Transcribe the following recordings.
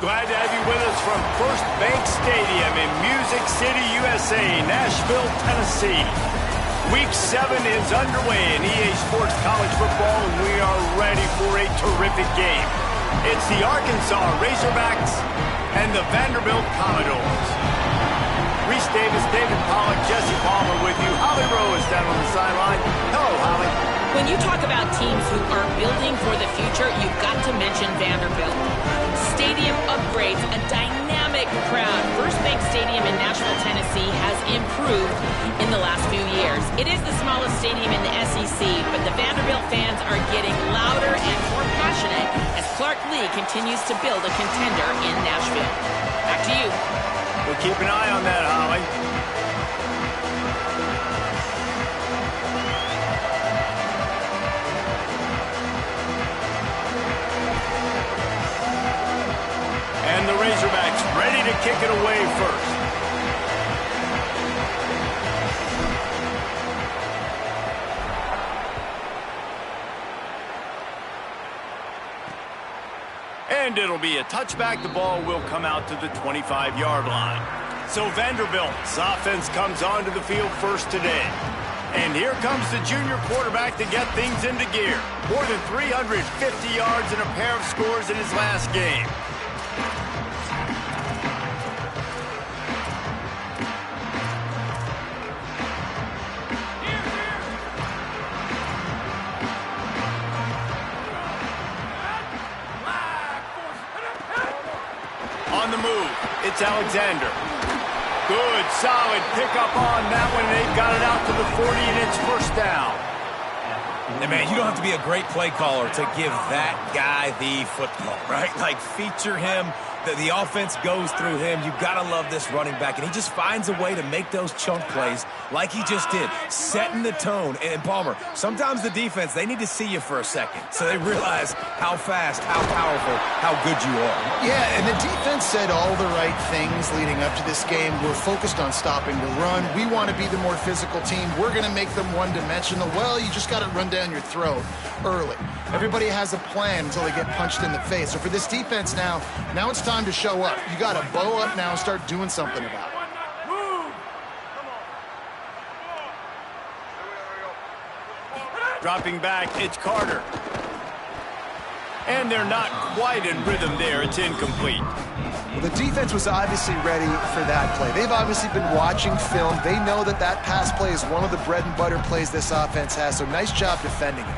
Glad to have you with us from First Bank Stadium in Music City, USA, Nashville, Tennessee. Week 7 is underway in EA Sports College Football, and we are ready for a terrific game. It's the Arkansas Razorbacks and the Vanderbilt Commodores. Reese Davis, David Pollack, Jesse Palmer with you. Holly Rowe is down on the sideline. Hello, Holly. When you talk about teams who are building for the future, you've got to mention Vanderbilt. Stadium upgrades, a dynamic crowd. First Bank Stadium in Nashville, Tennessee has improved in the last few years. It is the smallest stadium in the SEC, but the Vanderbilt fans are getting louder and more passionate as Clark Lee continues to build a contender in Nashville. Back to you. We'll keep an eye on that, Holly. And the Razorbacks ready to kick it away first. And it'll be a touchback. The ball will come out to the 25-yard line. So Vanderbilt's offense comes onto the field first today. And here comes the junior quarterback to get things into gear. More than 350 yards and a pair of scores in his last game. On the move, it's Alexander. Good, solid pickup on that one. They've got it out to the 40, and it's first down. And, man, you don't have to be a great play caller to give that guy the football, right? Like, feature him. The offense goes through him. You've got to love this running back. And he just finds a way to make those chunk plays like he just did, setting the tone. And Palmer, sometimes the defense, they need to see you for a second so they realize how fast, how powerful, how good you are. Yeah, and the defense said all the right things leading up to this game. We're focused on stopping the run. We want to be the more physical team. We're going to make them one-dimensional. Well, you just got to run down your throat early. Everybody has a plan until they get punched in the face. So for this defense now it's time to show up. You got to bow up now and start doing something about it. Dropping back, it's Carter. And they're not quite in rhythm there. It's incomplete. Well, the defense was obviously ready for that play. They've obviously been watching film. They know that that pass play is one of the bread and butter plays this offense has, so nice job defending it.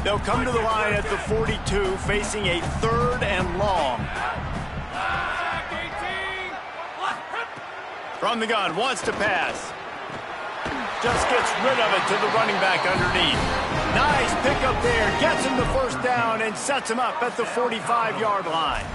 They'll come to the line at the 42, facing a 3rd and long. From the gun, wants to pass. Just gets rid of it to the running back underneath. Nice pickup there, gets him the first down and sets him up at the 45-yard line.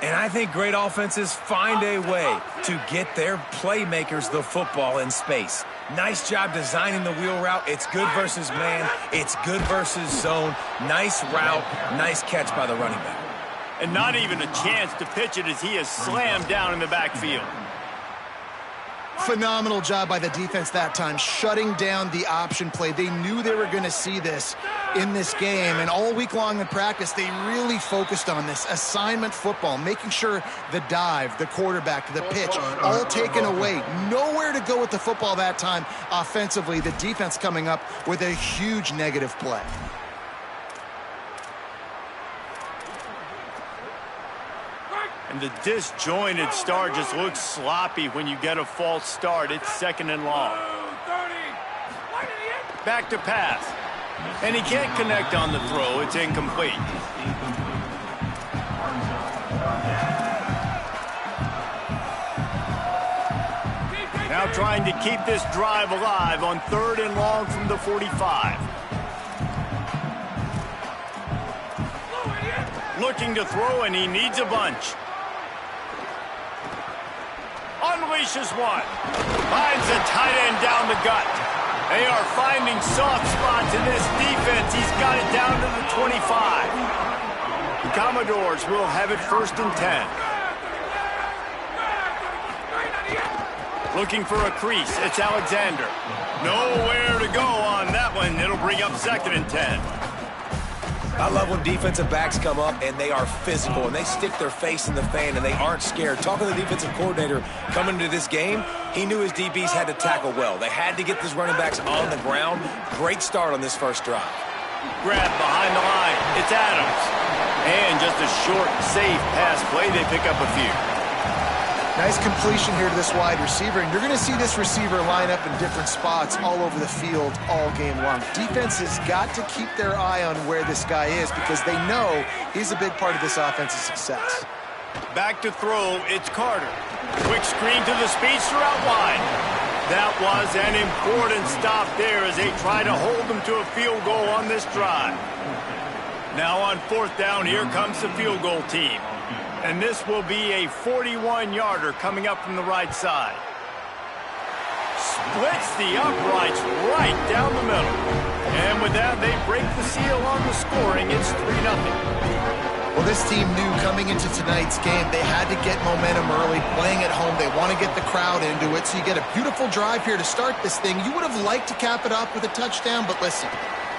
And I think great offenses find a way to get their playmakers the football in space. Nice job designing the wheel route. It's good versus man. It's good versus zone. Nice route. Nice catch by the running back. And not even a chance to pitch it as he is slammed down in the backfield. Phenomenal job by the defense that time, shutting down the option play. They knew they were going to see this in this game, and all week long in practice, they really focused on this assignment football, making sure the dive, the quarterback, the pitch, all taken away. Nowhere to go with the football that time offensively. The defense coming up with a huge negative play. And the disjointed start just looks sloppy when you get a false start. It's 2nd and long. Back to pass. And he can't connect on the throw. It's incomplete. Now trying to keep this drive alive on 3rd and long from the 45. Looking to throw, and he needs a bunch. Unleashes one. Finds a tight end down the gut. They are finding soft spots in this defense. He's got it down to the 25. The Commodores will have it 1st and 10. Looking for a crease. It's Alexander. Nowhere to go on that one. It'll bring up 2nd and 10. I love when defensive backs come up and they are physical and they stick their face in the fan and they aren't scared. Talking to the defensive coordinator coming into this game, he knew his DBs had to tackle well. They had to get these running backs on the ground. Great start on this first drive. Grab behind the line. It's Adams. And just a short, safe pass play. They pick up a few. Nice completion here to this wide receiver, and you're going to see this receiver line up in different spots all over the field all game long. Defense has got to keep their eye on where this guy is because they know he's a big part of this offense's success. Back to throw, it's Carter. Quick screen to the speedster out wide. That was an important stop there as they try to hold them to a field goal on this drive. Now on fourth down, here comes the field goal team. And this will be a 41-yarder coming up from the right side. Splits the uprights right down the middle. And with that, they break the seal on the scoring. It's 3-0. Well, this team knew coming into tonight's game they had to get momentum early, playing at home. They want to get the crowd into it, so you get a beautiful drive here to start this thing. You would have liked to cap it off with a touchdown, but listen,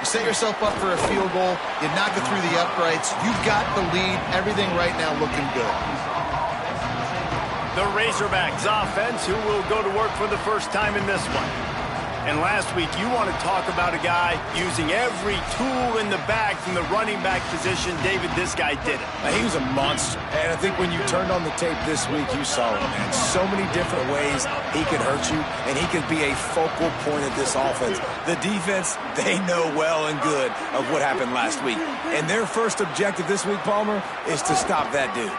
you set yourself up for a field goal, you knock it through the uprights, you've got the lead, everything right now looking good. The Razorbacks offense, who will go to work for the first time in this one. And last week, you want to talk about a guy using every tool in the bag from the running back position. David, this guy did it. He was a monster. And I think when you turned on the tape this week, you saw it, man. So many different ways he could hurt you, and he could be a focal point of this offense. The defense, they know well and good of what happened last week. And their first objective this week, Palmer, is to stop that dude.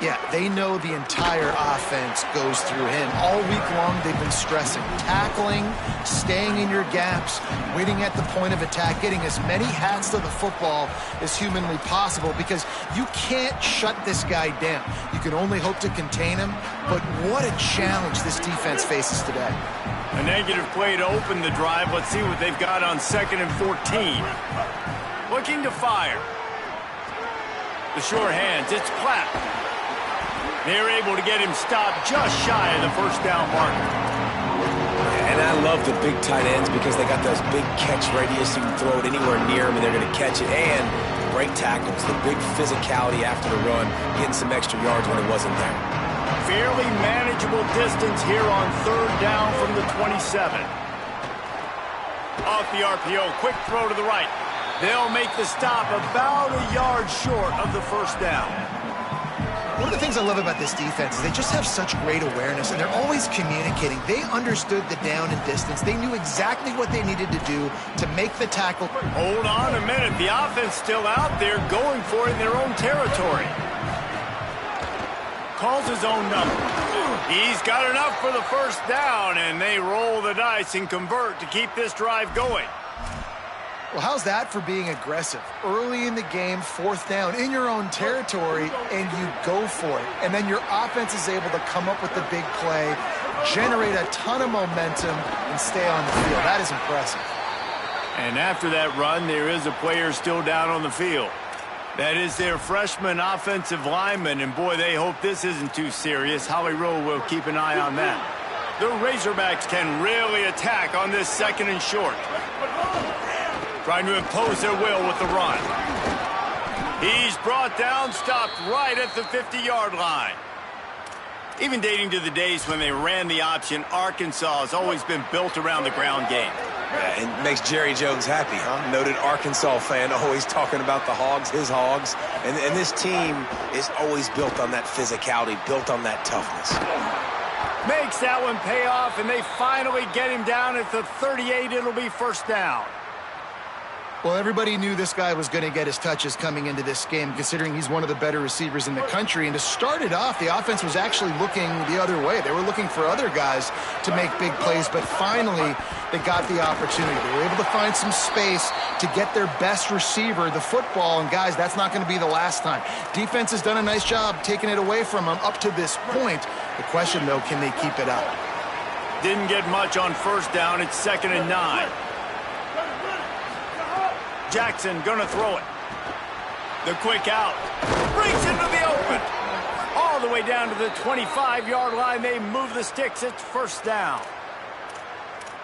Yeah, they know the entire offense goes through him. All week long, they've been stressing. Tackling, staying in your gaps, winning at the point of attack, getting as many hats to the football as humanly possible because you can't shut this guy down. You can only hope to contain him, but what a challenge this defense faces today. A negative play to open the drive. Let's see what they've got on 2nd and 14. Looking to fire. The short hands, it's Platt. They're able to get him stopped just shy of the first down marker. And I love the big tight ends because they got those big catch radius. You can throw it anywhere near them and they're going to catch it. And great tackles, the big physicality after the run, getting some extra yards when it wasn't there. Fairly manageable distance here on 3rd down from the 27. Off the RPO, quick throw to the right. They'll make the stop about a yard short of the first down. One of the things I love about this defense is they just have such great awareness, and they're always communicating. They understood the down and distance. They knew exactly what they needed to do to make the tackle. Hold on a minute. The offense still out there going for it in their own territory. Calls his own number. He's got enough for the first down, and they roll the dice and convert to keep this drive going. Well, how's that for being aggressive? Early in the game, 4th down, in your own territory, and you go for it. And then your offense is able to come up with the big play, generate a ton of momentum, and stay on the field. That is impressive. And after that run, there is a player still down on the field. That is their freshman offensive lineman, and boy, they hope this isn't too serious. Holly Rowe will keep an eye on that. The Razorbacks can really attack on this 2nd and short. Trying to impose their will with the run. He's brought down, stopped right at the 50-yard line. Even dating to the days when they ran the option, Arkansas has always been built around the ground game. Yeah, it makes Jerry Jones happy, huh? Noted Arkansas fan, always talking about the Hogs, his Hogs. And this team is always built on that physicality, built on that toughness. Makes that one pay off, and they finally get him down at the 38. It'll be first down. Well, everybody knew this guy was going to get his touches coming into this game, considering he's one of the better receivers in the country. And to start it off, the offense was actually looking the other way. They were looking for other guys to make big plays, but finally they got the opportunity. They were able to find some space to get their best receiver the football. And, guys, that's not going to be the last time. Defense has done a nice job taking it away from them up to this point. The question, though, can they keep it up? Didn't get much on first down. It's 2nd and 9. Jackson gonna throw it. The quick out. Brings into the open. All the way down to the 25-yard line. They move the sticks. It's first down.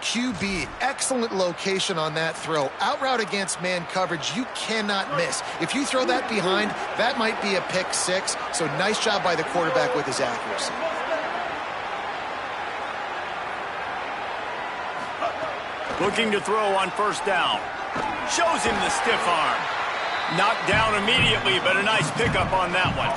QB, excellent location on that throw. Out route against man coverage, you cannot miss. If you throw that behind, that might be a pick six. So nice job by the quarterback with his accuracy. Looking to throw on first down. Shows him the stiff arm. Knocked down immediately, but a nice pickup on that one.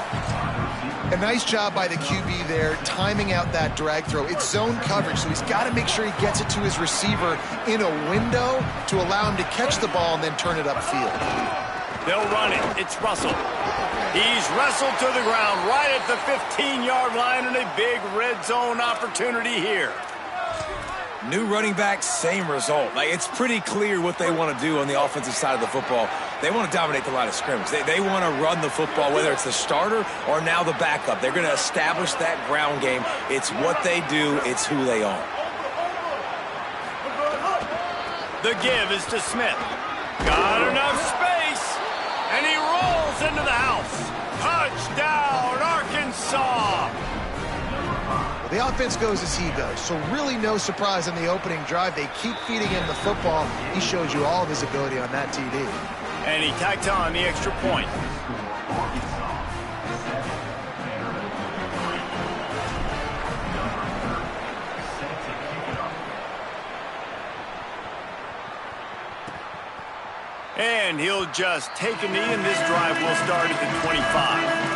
A nice job by the QB there, timing out that drag throw. It's zone coverage, so he's got to make sure he gets it to his receiver in a window to allow him to catch the ball and then turn it upfield. They'll run it. It's Russell. He's wrestled to the ground right at the 15-yard line, and a big red zone opportunity here. New running back, same result. Like, it's pretty clear what they want to do on the offensive side of the football. They want to dominate the line of scrimmage. They want to run the football, whether it's the starter or now the backup. They're going to establish that ground game. It's what they do. It's who they are. The give is to Smith. Got enough space, and he rolls into the house. Touchdown, Arkansas! The offense goes as he goes, so really no surprise on the opening drive. They keep feeding him the football. He showed you all of his ability on that TD. And he tacked on the extra point. And he'll just take a knee, and this drive will start at the 25.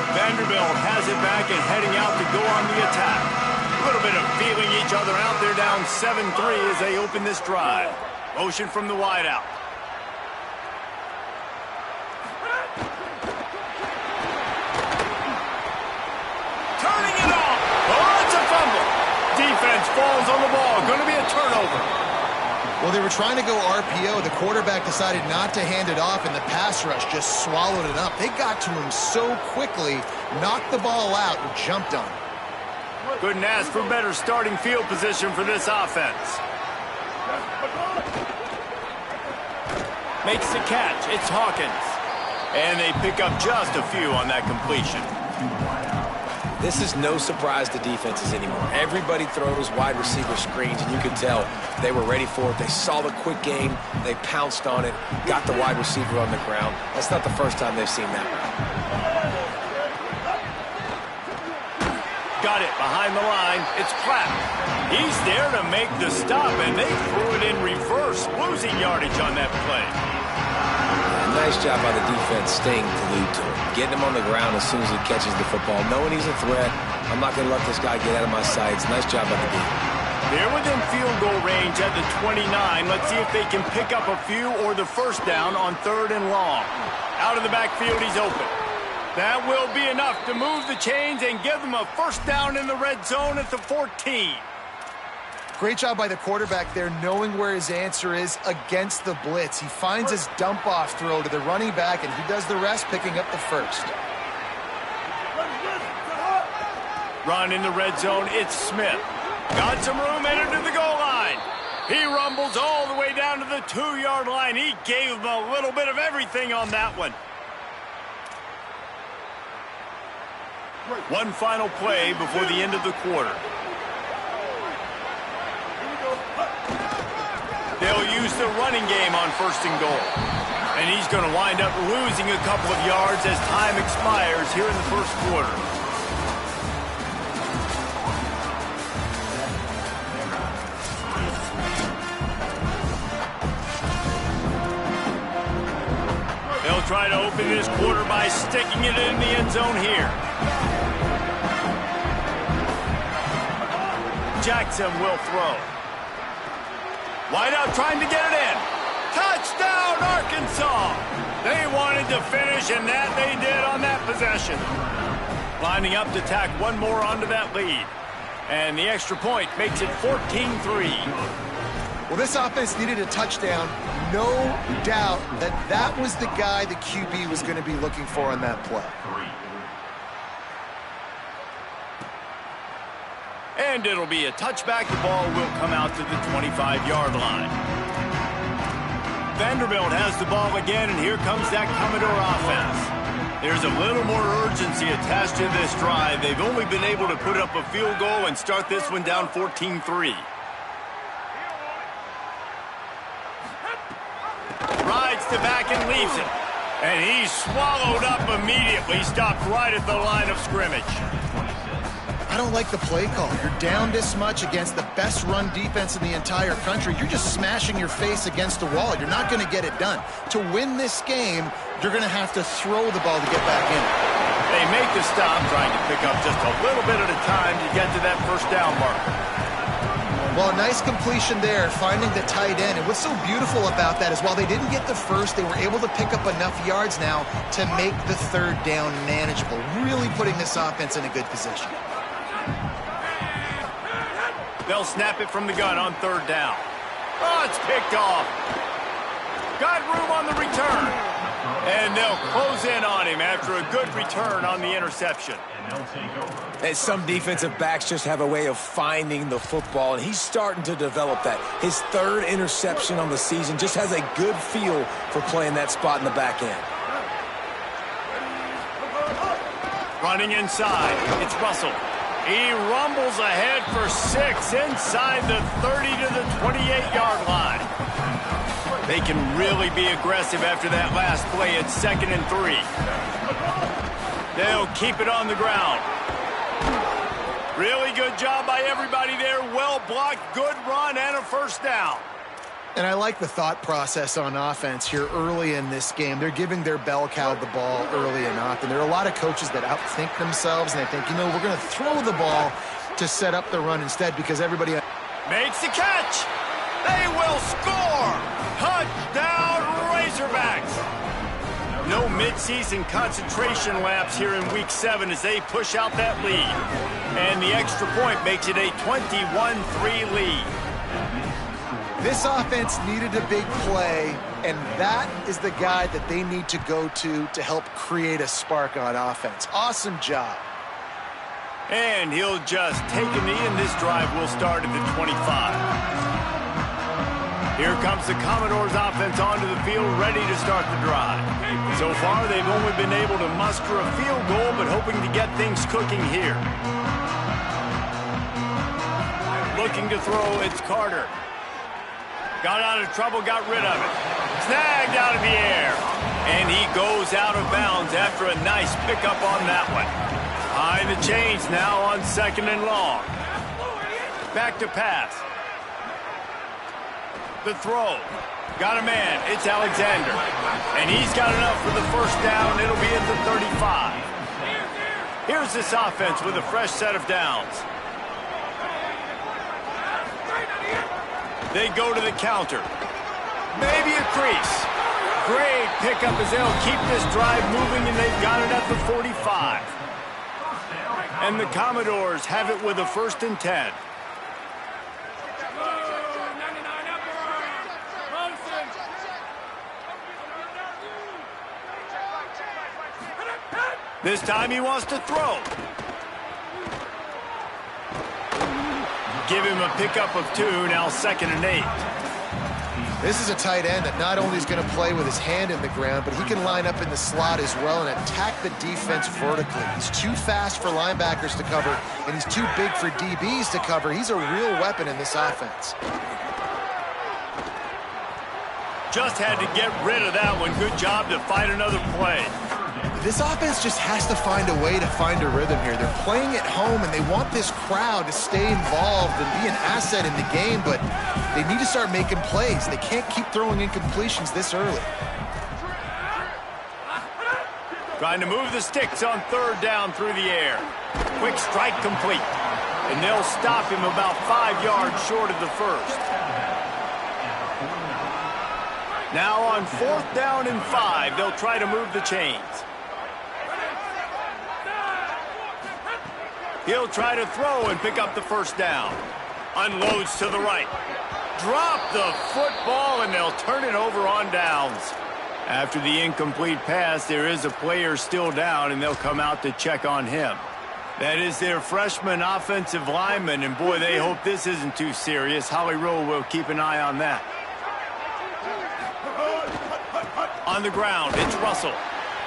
Vanderbilt has it back and heading out to go on the attack. A little bit of feeling each other out. They're down 7-3 as they open this drive. Motion from the wideout. Turning it off. Oh, it's a fumble. Defense falls on the ball. Going to be a turnover. Well, they were trying to go RPO. The quarterback decided not to hand it off, and the pass rush just swallowed it up. They got to him so quickly, knocked the ball out, and jumped on it. Couldn't ask for better starting field position for this offense. Makes the catch. It's Hawkins. And they pick up just a few on that completion. This is no surprise to defenses anymore. Everybody throws wide receiver screens, and you can tell they were ready for it. They saw the quick game. They pounced on it, got the wide receiver on the ground. That's not the first time they've seen that route. Got it behind the line. It's Pratt. He's there to make the stop, and they threw it in reverse, losing yardage on that play. Nice job by the defense staying glued to him, getting him on the ground as soon as he catches the football, knowing he's a threat. I'm not going to let this guy get out of my sights. Nice job by the defense. They're within field goal range at the 29. Let's see if they can pick up a few or the first down on 3rd and long. Out of the backfield, he's open. That will be enough to move the chains and give them a first down in the red zone at the 14. Great job by the quarterback there, knowing where his answer is against the blitz. He finds his dump-off throw to the running back, and he does the rest, picking up the first. Run in the red zone, it's Smith. Got some room, headed to the goal line. He rumbles all the way down to the 2-yard line. He gave him a little bit of everything on that one. One final play before the end of the quarter. They'll use the running game on 1st and goal. And he's going to wind up losing a couple of yards as time expires here in the first quarter. They'll try to open this quarter by sticking it in the end zone here. Jackson will throw. Wideout trying to get it in. Touchdown, Arkansas! They wanted to finish, and that they did on that possession. Lining up to tack one more onto that lead. And the extra point makes it 14-3. Well, this offense needed a touchdown. No doubt that that was the guy the QB was going to be looking for on that play. And it'll be a touchback. The ball will come out to the 25-yard line. Vanderbilt has the ball again, and here comes that Commodore offense. There's a little more urgency attached to this drive. They've only been able to put up a field goal and start this one down 14-3. it back and leaves it. And he's swallowed up immediately, stopped right at the line of scrimmage. I don't like the play call. You're down this much against the best run defense in the entire country. You're just smashing your face against the wall. You're not going to get it done. To win this game, you're going to have to throw the ball to get back in. They make the stop, trying to pick up just a little bit at a time to get to that first down marker. Well, nice completion there, finding the tight end. And what's so beautiful about that is while they didn't get the first, they were able to pick up enough yards now to make the third down manageable, really putting this offense in a good position. They'll snap it from the gun on third down. Oh, it's picked off. Got room on the return. And they'll close in on him after a good return on the interception. And some defensive backs just have a way of finding the football, and he's starting to develop that. His third interception on the season, just has a good feel for playing that spot in the back end. Running inside, it's Russell. He rumbles ahead for 6 inside the 30 to the 28-yard line. They can really be aggressive after that last play at 2nd and 3. They'll keep it on the ground. Really good job by everybody there. Well blocked, good run, and a first down. And I like the thought process on offense here early in this game. They're giving their bell cow the ball early enough. And there are a lot of coaches that outthink themselves, and they think, we're going to throw the ball to set up the run instead because everybody makes the catch. They will score. Touchdown, Razorbacks. No midseason concentration lapse here in Week 7 as they push out that lead. And the extra point makes it a 21-3 lead. This offense needed a big play, and that is the guy that they need to go to help create a spark on offense. Awesome job. And he'll just take a knee, and this drive will start at the 25. Here comes the Commodores offense onto the field, ready to start the drive. So far, they've only been able to muster a field goal, but hoping to get things cooking here. Looking to throw, it's Carter. Got out of trouble, got rid of it. Snagged out of the air. And he goes out of bounds after a nice pickup on that one. Behind the chains now on 2nd and long. Back to pass. The throw. Got a man. It's Alexander. And he's got enough for the first down. It'll be at the 35. Here's this offense with a fresh set of downs. They go to the counter. Maybe a crease. Great pickup as they'll keep this drive moving, and they've got it at the 45. And the Commodores have it with a 1st and 10. This time he wants to throw. Give him a pickup of 2, now 2nd and 8. This is a tight end that not only is going to play with his hand in the ground, but he can line up in the slot as well and attack the defense vertically. He's too fast for linebackers to cover, and he's too big for DBs to cover. He's a real weapon in this offense. Just had to get rid of that one. Good job to find another play. This offense just has to find a way to find a rhythm here. They're playing at home, and they want this crowd to stay involved and be an asset in the game, but they need to start making plays. They can't keep throwing incompletions this early. Trying to move the sticks on 3rd down through the air. Quick strike complete. And they'll stop him about 5 yards short of the first. Now on 4th down and 5, they'll try to move the chains. He'll try to throw and pick up the first down. Unloads to the right. Drop the football, and they'll turn it over on downs. After the incomplete pass, there is a player still down, and they'll come out to check on him. That is their freshman offensive lineman, and boy, they hope this isn't too serious. Holly Rowe will keep an eye on that. On the ground, it's Russell.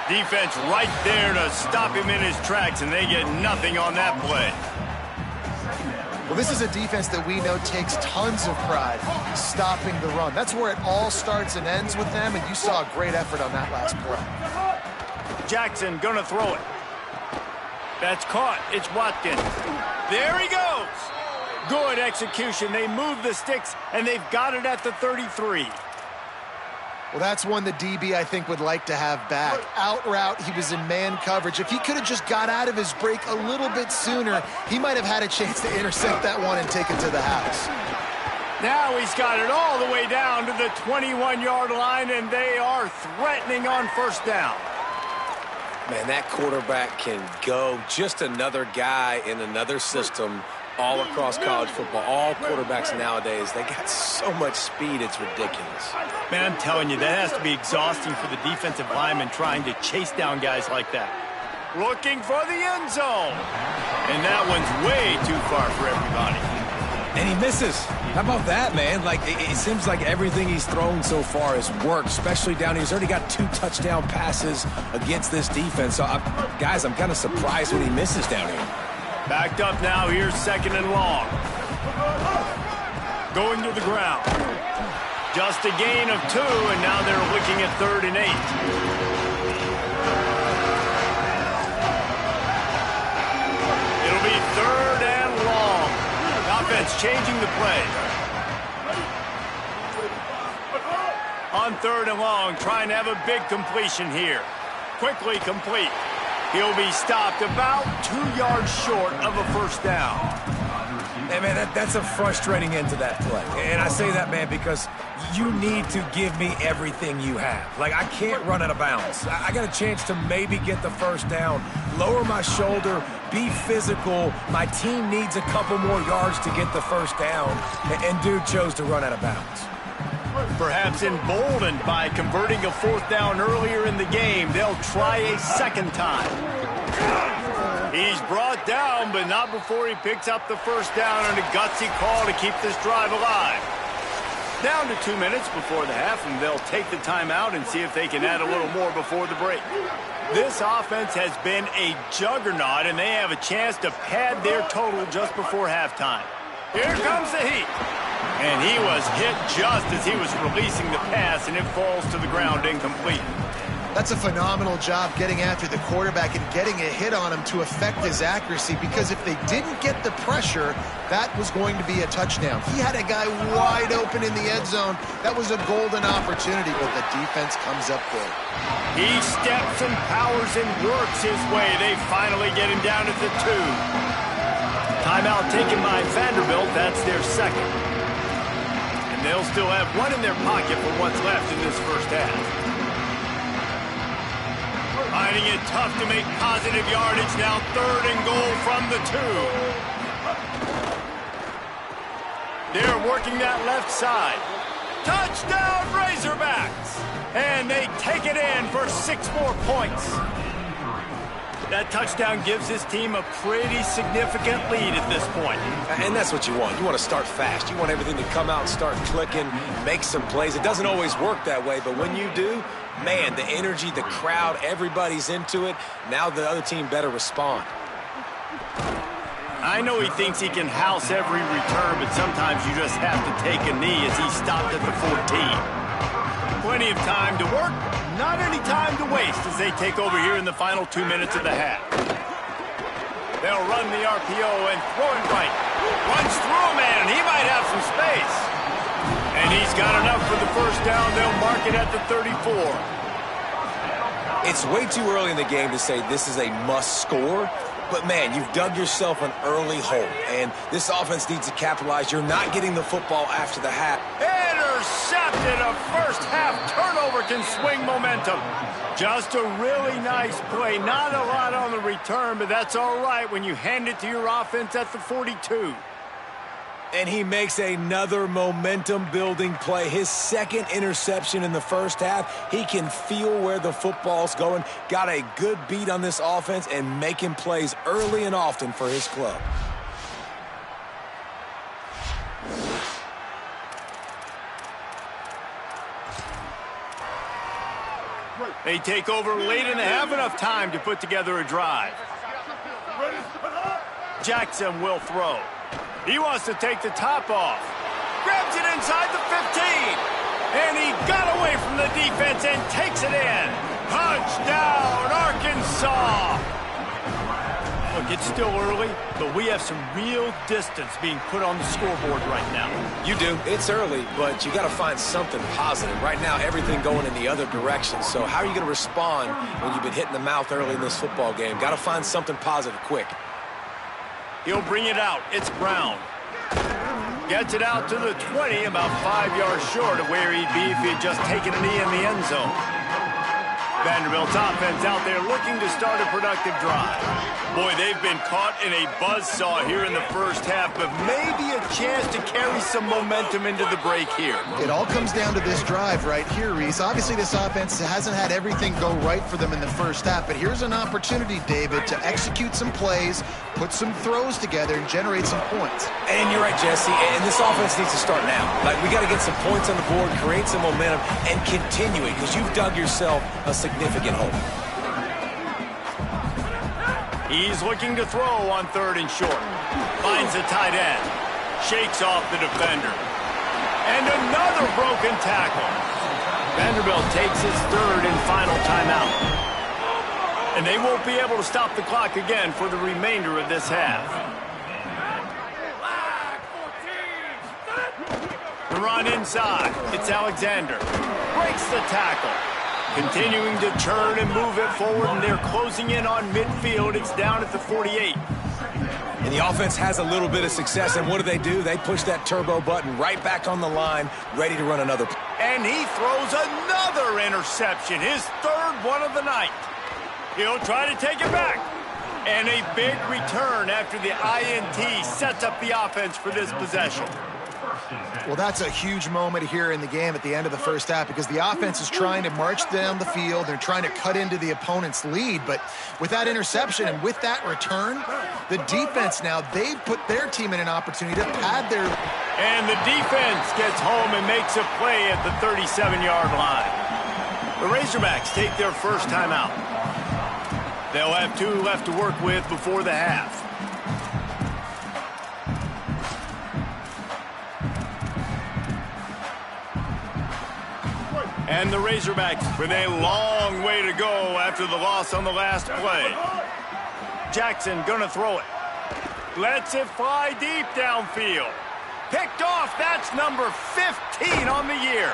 Defense right there to stop him in his tracks, and they get nothing on that play. Well, this is a defense that we know takes tons of pride stopping the run. That's where it all starts and ends with them, and you saw a great effort on that last play. Jackson gonna throw it. That's caught. It's Watkins. There he goes. Good execution. They move the sticks, and they've got it at the 33. Well, that's one the DB, I think, would like to have back. Out route, he was in man coverage. If he could have just got out of his break a little bit sooner, he might have had a chance to intercept that one and take it to the house. Now he's got it all the way down to the 21-yard line, and they are threatening on first down. Man, that quarterback can go. Just another guy in another system all across college football. All quarterbacks nowadays, they got so much speed, it's ridiculous. Man, I'm telling you, that has to be exhausting for the defensive lineman trying to chase down guys like that. Looking for the end zone. And that one's way too far for everybody. And he misses. How about that, man? Like, it seems like everything he's thrown so far has worked, especially down here. He's already got 2 touchdown passes against this defense. So, guys, I'm kind of surprised when he misses down here. Backed up now. Here's 2nd and long. Going to the ground. Just a gain of 2, and now they're looking at 3rd and 8. It'll be 3rd and long. Offense changing the play. On 3rd and long, trying to have a big completion here. Quickly complete. He'll be stopped about 2 yards short of a first down. Hey, man, that's a frustrating end to that play. And I say that, man, because you need to give me everything you have. Like, I can't run out of bounds. I got a chance to maybe get the first down, lower my shoulder, be physical. My team needs a couple more yards to get the first down. And dude chose to run out of bounds. Perhaps emboldened by converting a 4th down earlier in the game, they'll try a 2nd time. He's brought down, but not before he picks up the first down on a gutsy call to keep this drive alive. Down to 2 minutes before the half, and they'll take the timeout and see if they can add a little more before the break. This offense has been a juggernaut, and they have a chance to pad their total just before halftime. Here comes the heat. And he was hit just as he was releasing the pass, and it falls to the ground incomplete. That's a phenomenal job getting after the quarterback and getting a hit on him to affect his accuracy, because if they didn't get the pressure, that was going to be a touchdown. He had a guy wide open in the end zone. That was a golden opportunity, but the defense comes up big. He steps and powers and works his way. They finally get him down at the 2. Timeout taken by Vanderbilt. That's their 2nd. And they'll still have 1 in their pocket for what's left in this first half. Finding it tough to make positive yardage. Now 3rd and goal from the 2. They're working that left side. Touchdown Razorbacks! And they take it in for 6 more points. That touchdown gives his team a pretty significant lead at this point. And that's what you want. You want to start fast. You want everything to come out and start clicking, make some plays. It doesn't always work that way, but when you do, man, the energy, the crowd, everybody's into it. Now the other team better respond. I know he thinks he can house every return, but sometimes you just have to take a knee as he stopped at the 14. Plenty of time to work, not any time to waste as they take over here in the final 2 minutes of the half. They'll run the RPO and throw it right. Runs through a man. He might have some space. And he's got enough for the first down. They'll mark it at the 34. It's way too early in the game to say this is a must score. But, man, you've dug yourself an early hole, and this offense needs to capitalize. You're not getting the football after the half. Intercepted. A first-half turnover can swing momentum. Just a really nice play. Not a lot on the return, but that's all right when you hand it to your offense at the 42. And he makes another momentum-building play. His 2nd interception in the first half. He can feel where the football's going. Got a good beat on this offense and making plays early and often for his club. They take over late in the half, enough time to put together a drive. Jackson will throw. He wants to take the top off. Grabs it inside the 15. And he got away from the defense and takes it in. Touchdown, Arkansas. Look, it's still early, but we have some real distance being put on the scoreboard right now. You do. It's early, but you got to find something positive. Right now, everything going in the other direction. So how are you going to respond when you've been hit in the mouth early in this football game? Got to find something positive quick. He'll bring it out. It's Brown. Gets it out to the 20, about 5 yards short of where he'd be if he had just taken a knee in the end zone. Vanderbilt's offense out there looking to start a productive drive. Boy, they've been caught in a buzzsaw here in the first half, but maybe a chance to carry some momentum into the break here. It all comes down to this drive right here, Reese. Obviously, this offense hasn't had everything go right for them in the first half, but here's an opportunity, David, to execute some plays, put some throws together, and generate some points. And you're right, Jesse, and this offense needs to start now. Like, we got to get some points on the board, create some momentum, and continue it, because you've dug yourself a significant hole. He's looking to throw on 3rd and short. Finds the tight end. Shakes off the defender. And another broken tackle. Vanderbilt takes his 3rd and final timeout. And they won't be able to stop the clock again for the remainder of this half. The run inside. It's Alexander. Breaks the tackle. Continuing to turn and move it forward, and they're closing in on midfield. It's down at the 48. And the offense has a little bit of success, and what do? They push that turbo button right back on the line, ready to run another. And he throws another interception, his 3rd one of the night. He'll try to take it back. And a big return after the INT sets up the offense for this possession. Well, that's a huge moment here in the game at the end of the first half because the offense is trying to march down the field. They're trying to cut into the opponent's lead, but with that interception and with that return, the defense now, they've put their team in an opportunity to pad their... And the defense gets home and makes a play at the 37-yard line. The Razorbacks take their first timeout. They'll have 2 left to work with before the half. And the Razorbacks with a long way to go after the loss on the last play. Jackson gonna throw it. Lets it fly deep downfield. Picked off, that's number 15 on the year.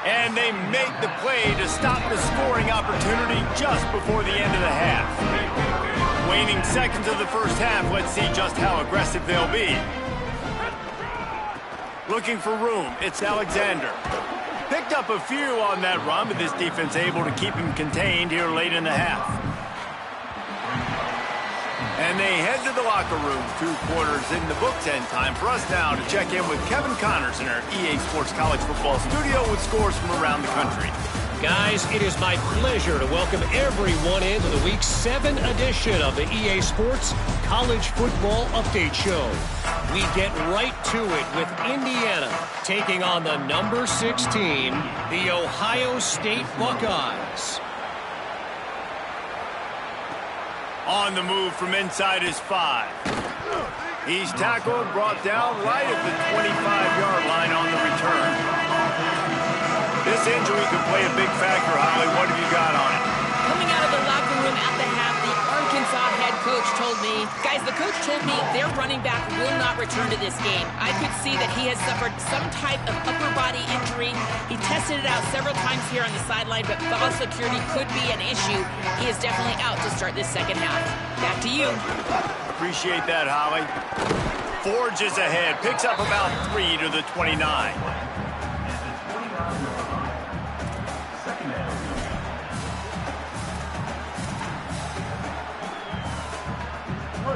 And they make the play to stop the scoring opportunity just before the end of the half. Waning seconds of the first half, let's see just how aggressive they'll be. Looking for room, it's Alexander. Picked up a few on that run, but this defense able to keep him contained here late in the half. And they head to the locker room, 2 quarters in the books, and time for us now to check in with Kevin Connors in our EA Sports College Football studio with scores from around the country. Guys, it is my pleasure to welcome everyone into the Week 7 edition of the EA Sports College Football Update Show. We get right to it with Indiana taking on the number 16, the Ohio State Buckeyes. On the move from inside his 5. He's tackled, brought down right at the 25-yard line on the return. This injury could play a big factor, Holly. What have you got on it? Coming out of the locker room at the half, the Arkansas head coach told me, guys, the coach told me their running back will not return to this game. I could see that he has suffered some type of upper body injury. He tested it out several times here on the sideline, but ball security could be an issue. He is definitely out to start this second half. Back to you. Appreciate that, Holly. Forges ahead, picks up about 3 to the 29.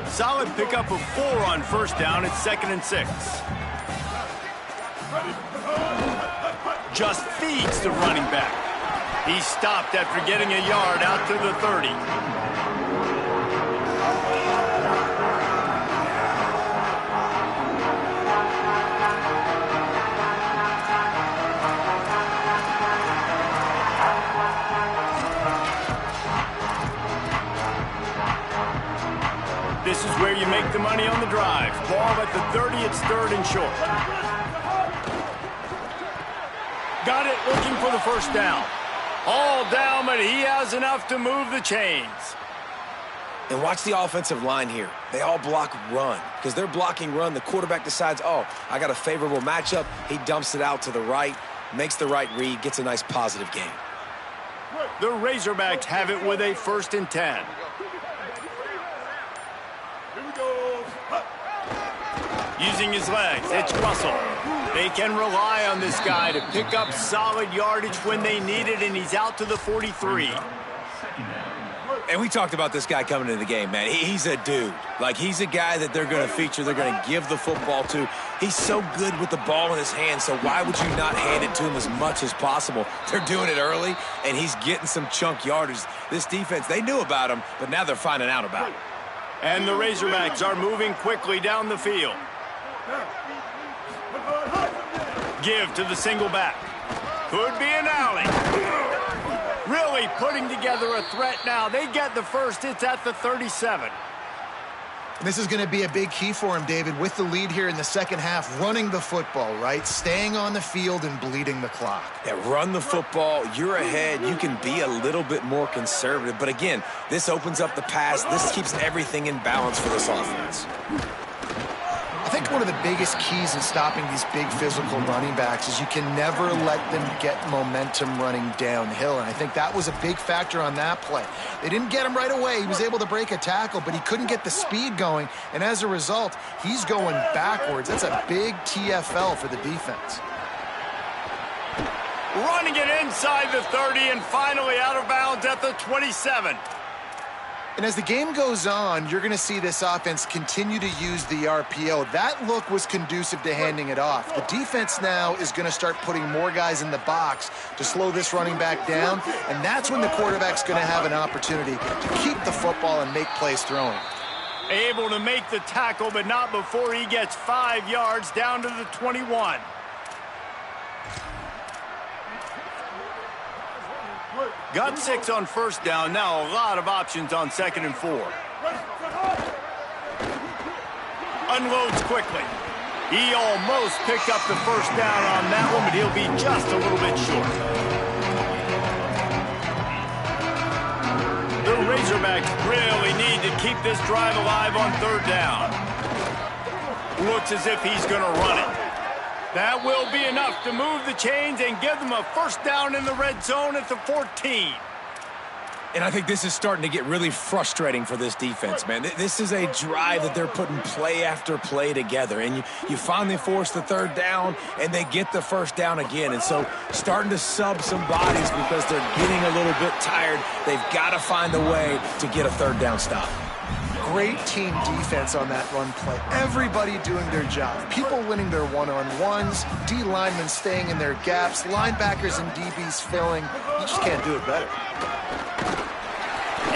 Solid pickup of 4 on first down. It's 2nd and 6. Just feeds the running back. He stopped after getting a yard out to the 30. This is where you make the money on the drive. Ball at the 30, it's 3rd and short. Got it, looking for the first down. All down, but he has enough to move the chains. And watch the offensive line here. They all block run. Because they're blocking run, the quarterback decides, oh, I got a favorable matchup. He dumps it out to the right, makes the right read, gets a nice positive gain. The Razorbacks have it with a 1st and 10. Using his legs, it's Russell. They can rely on this guy to pick up solid yardage when they need it, and he's out to the 43. And we talked about this guy coming into the game, man. He's a dude. Like, he's a guy that they're going to feature, they're going to give the football to. He's so good with the ball in his hand, so why would you not hand it to him as much as possible? They're doing it early, and he's getting some chunk yardage. This defense, they knew about him, but now they're finding out about him. And the Razorbacks are moving quickly down the field. Give to the single back. Could be an alley. Really putting together a threat now. They get the first. It's at the 37. This is going to be a big key for him, David, with the lead here in the second half, running the football, right? Staying on the field and bleeding the clock. Yeah, run the football. You're ahead. You can be a little bit more conservative. But again, this opens up the pass. This keeps everything in balance for this offense. I think one of the biggest keys in stopping these big physical running backs is you can never let them get momentum running downhill, and I think that was a big factor on that play. They didn't get him right away. He was able to break a tackle, but he couldn't get the speed going, and as a result, he's going backwards. That's a big TFL for the defense. Running it inside the 30 and finally out of bounds at the 27. And as the game goes on, you're going to see this offense continue to use the RPO. That look was conducive to handing it off. The defense now is going to start putting more guys in the box to slow this running back down, and that's when the quarterback's going to have an opportunity to keep the football and make plays throwing. Able to make the tackle, but not before he gets 5 yards down to the 21. Got 6 on first down. Now a lot of options on 2nd and 4. Unloads quickly. He almost picked up the first down on that one, but he'll be just a little bit short. The Razorbacks really need to keep this drive alive on 3rd down. Looks as if he's going to run it. That will be enough to move the chains and give them a first down in the red zone at the 14. And I think this is starting to get really frustrating for this defense, man. This is a drive that they're putting play after play together. And you finally force the 3rd down, and they get the first down again. And so starting to sub some bodies because they're getting a little bit tired. They've got to find a way to get a 3rd down stop. Great team defense on that run play. Everybody doing their job. People winning their one-on-ones, D linemen staying in their gaps, linebackers and DBs filling. You just can't do it better.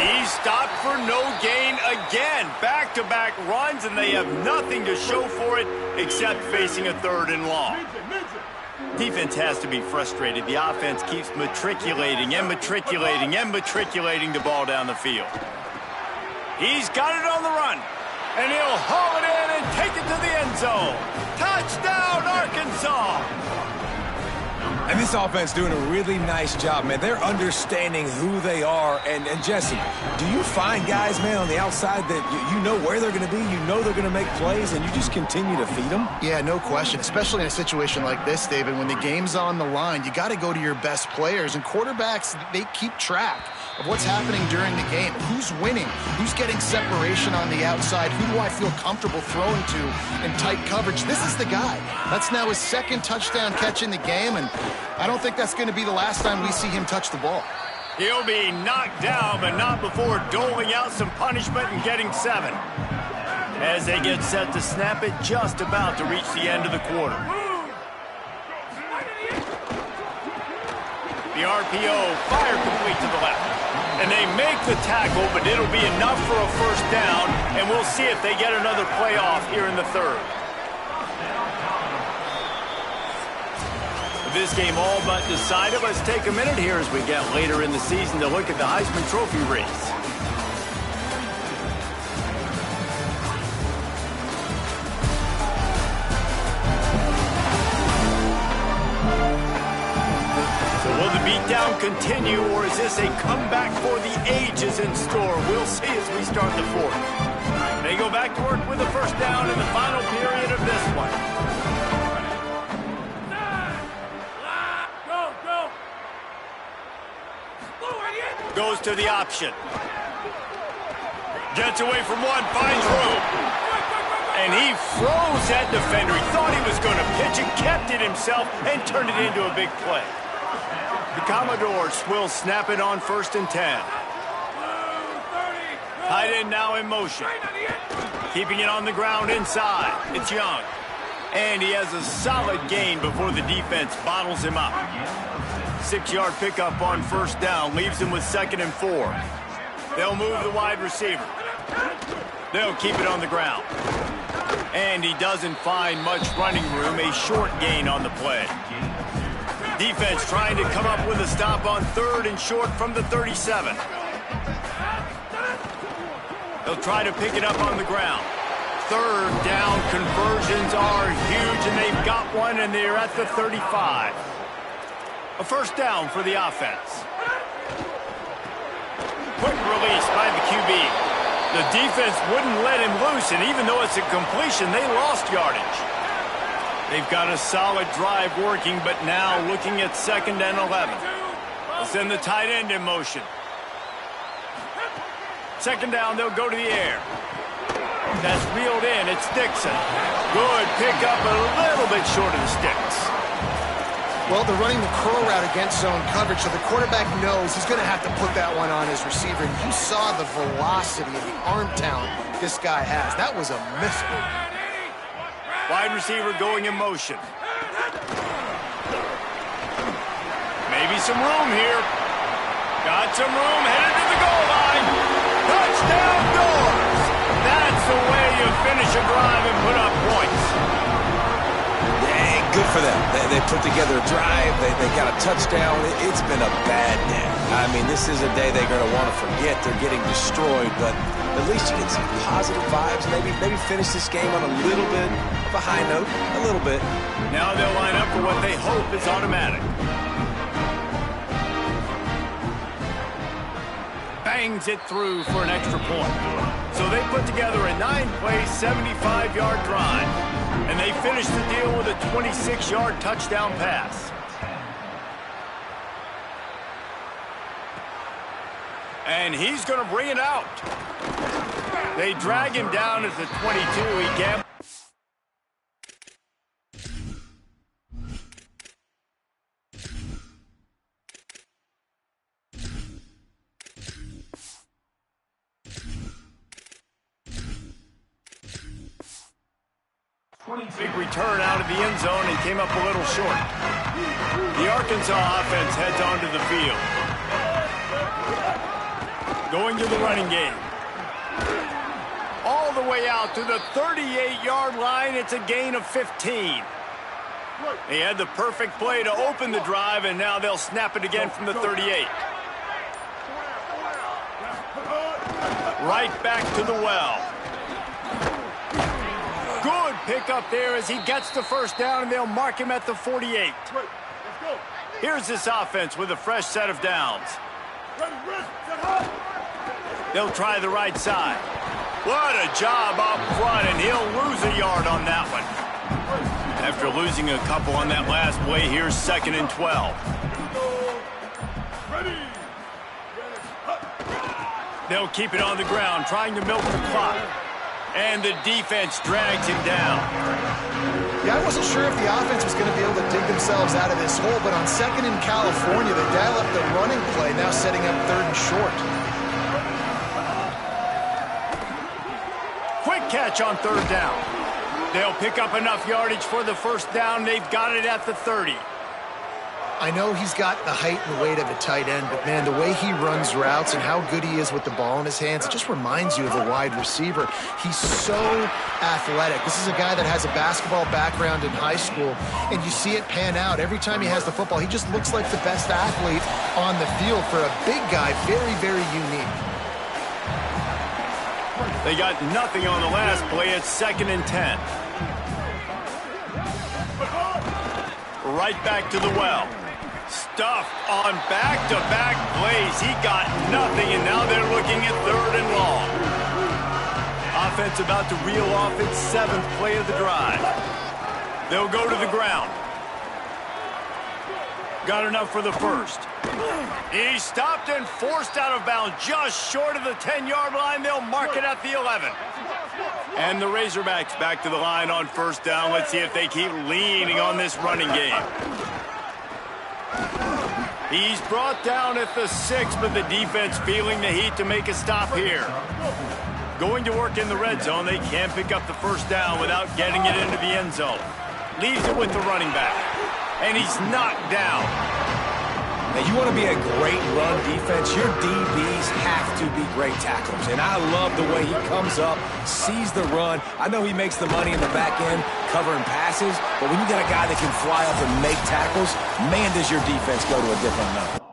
He's stopped for no gain again. Back-to-back runs, and they have nothing to show for it except facing a 3rd and long. Defense has to be frustrated. The offense keeps matriculating and matriculating and matriculating the ball down the field. He's got it on the run, and he'll haul it in and take it to the end zone. Touchdown, Arkansas! And this offense doing a really nice job, man. They're understanding who they are. And Jesse, do you find guys, man, on the outside that you know where they're going to be, you know they're going to make plays, and you just continue to feed them? Yeah, no question, especially in a situation like this, David. When the game's on the line, you got to go to your best players. And quarterbacks, they keep track of what's happening during the game. Who's winning? Who's getting separation on the outside? Who do I feel comfortable throwing to in tight coverage? This is the guy. That's now his 2nd touchdown catch in the game, and I don't think that's going to be the last time we see him touch the ball. He'll be knocked down, but not before doling out some punishment and getting 7. As they get set to snap it, just about to reach the end of the quarter. The RPO fire complete to the left. And they make the tackle, but it'll be enough for a first down, and we'll see if they get another playoff here in the 3rd. With this game all but decided, let's take a minute here as we get later in the season to look at the Heisman Trophy race. down continue, or is this a comeback for the ages in store? We'll see as we start the fourth. They go back to work with the first down in the final period of this one. Goes to the option. Gets away from one, finds room. And he froze that defender. He thought he was going to pitch it, kept it himself, and turned it into a big play. The Commodores will snap it on 1st and 10. Tight end now in motion. Keeping it on the ground inside. It's Young. And he has a solid gain before the defense bottles him up. 6-yard pickup on 1st down. Leaves him with 2nd and 4. They'll move the wide receiver. They'll keep it on the ground. And he doesn't find much running room. A short gain on the play. Defense trying to come up with a stop on 3rd and short from the 37. They'll try to pick it up on the ground. 3rd down conversions are huge, and they've got one, and they're at the 35. A 1st down for the offense. Quick release by the QB. The defense wouldn't let him loose, and even though it's a completion, they lost yardage. They've got a solid drive working, but now looking at 2nd and 11. They'll send the tight end in motion. 2nd down, they'll go to the air. That's reeled in. It's Dixon. Good pickup, a little bit short of the sticks. Well, they're running the curl route against zone coverage, so the quarterback knows he's going to have to put that one on his receiver. And you saw the velocity and the arm talent this guy has. That was a missile. Wide receiver going in motion. Maybe some room here. Got some room, headed to the goal line. Touchdown Doors! That's the way you finish a drive and put up points. Yeah, good for them. They put together a drive. They got a touchdown. It's been a bad day. I mean, this is a day they're going to want to forget. They're getting destroyed, but at least you get some positive vibes. Maybe finish this game on a little bit of a high note, a little bit. Now they'll line up for what they hope is automatic. Bangs it through for an extra point. So they put together a 9-play, 75-yard drive, and they finish the deal with a 26-yard touchdown pass. And he's going to bring it out. They drag him down at the 22. He can't. Big return out of the end zone and came up a little short. The Arkansas offense heads onto the field. Going to the running game. All the way out to the 38-yard line. It's a gain of 15. They had the perfect play to open the drive, and now they'll snap it again from the 38. Right back to the well. Good pick up there as he gets the first down, and they'll mark him at the 48. Here's this offense with a fresh set of downs. They'll try the right side. What a job up front, and he'll lose a yard on that one. After losing a couple on that last play, here's 2nd and 12. They'll keep it on the ground, trying to milk the clock. And the defense drags him down. Yeah, I wasn't sure if the offense was going to be able to dig themselves out of this hole, but on 2nd in California, they dial up the running play, now setting up 3rd and short. Quick catch on 3rd down. They'll pick up enough yardage for the first down. They've got it at the 30. I know he's got the height and weight of a tight end, but, man, the way he runs routes and how good he is with the ball in his hands, it just reminds you of a wide receiver. He's so athletic. This is a guy that has a basketball background in high school, and you see it pan out. Every time he has the football, he just looks like the best athlete on the field. For a big guy, very, very unique. They got nothing on the last play. It's 2nd and 10. Right back to the well. Stuffed on back-to-back plays. He got nothing, and now they're looking at 3rd and long. Offense about to reel off its 7th play of the drive. They'll go to the ground. Got enough for the first. He stopped and forced out of bounds just short of the 10-yard line. They'll mark it at the 11. And the Razorbacks back to the line on 1st down. Let's see if they keep leaning on this running game. He's brought down at the 6, but the defense feeling the heat to make a stop here. Going to work in the red zone. They can't pick up the 1st down without getting it into the end zone. Leaves it with the running back. And he's knocked down. Now, you want to be a great run defense, your DBs have to be great tacklers. And I love the way he comes up, sees the run. I know he makes the money in the back end covering passes, but when you got a guy that can fly up and make tackles, man, does your defense go to a different level.